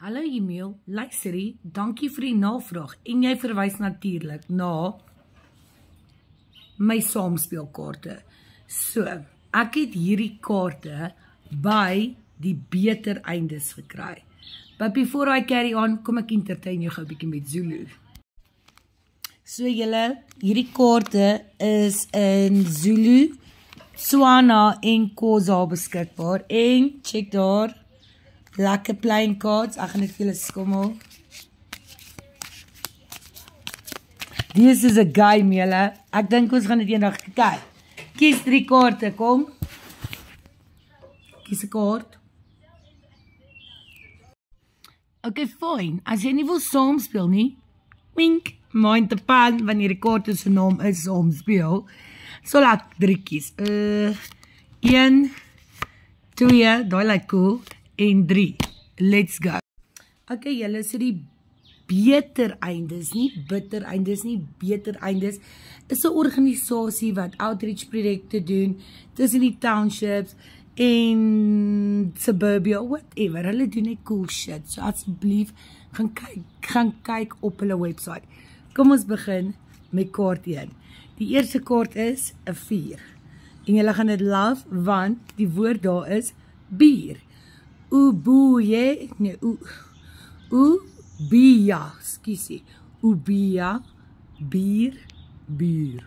Hallo Emil, luisterie, dankie vir die navraag en jy verwys natuurlik na my saamspeelkaarte. So, ek het hierdie kaarte by die beter eindes gekry. But before I carry on, kom ek entertain jou gou 'n bietjie met Zulu. So julle, hierdie kaarte is in Zulu, Tswana en Xhosa beskikbaar. En check daar, lekker playing cards. Ek gaan net vir julle skommel. This is a game, julle. Ek dink ons gaan dit eendag kyk. Kies 3 kaarte, kom. Kies 'n kaart. Okay, fine. As jy nie wil saamspeel nie, wink, mind the pan, wanneer die kaarte se naam is saamspeel. So laat 3 kies. 1, 2, daai lyk cool, en 3. Let's go. Okay, julle, so die beter eindes, nie bitter eindes nie, beter eindes, is 'n organisasie wat outreach projekte doen tussen die townships en suburbia, whatever. Hulle doen net cool shit. So asseblief gaan kyk op hulle website. Kom ons begin met kaart 1. Die eerste kaart is 'n 4. En julle gaan dit love want die woord daar is bier. Ubuye, nee, ubia, skiesie. Ubia, bier, bier.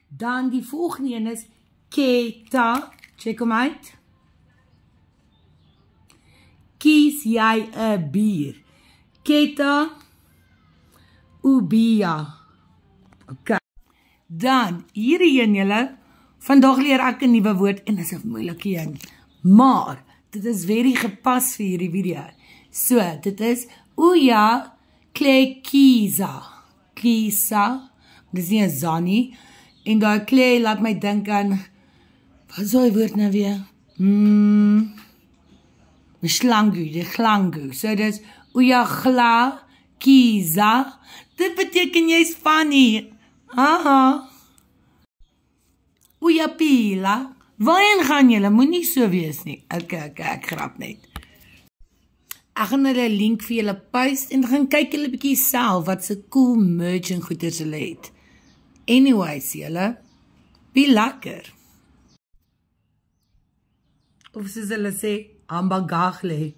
Dan die volgende een is keta. Check hom uit. Kies jy 'n bier? Keta, ubia. Okay. Dan, hierdie een julle, vandag leer ek 'n nuwe woord en dit is 'n moeilike een. Maar, dit is very gepas vir hierdie video. So, dit is Uya Klekiza. Kisa, dit is nie 'n zanie. En daai klei laat my dink aan, wat is die woord nou weer? Schlangu, die chlangu. So dit is Uya Klekiza. Dit beteken jy's funny. Aha. Uya pila. Waarheen gaan julle? Moenie so wees nie. Okay, ek grap net. Ek gaan hulle 'n link vir julle post en gaan kyk julle bietjie self wat se cool merch en goeders hulle het. Anyways, julle, be lekker. Of soos hulle sê, ambagagle.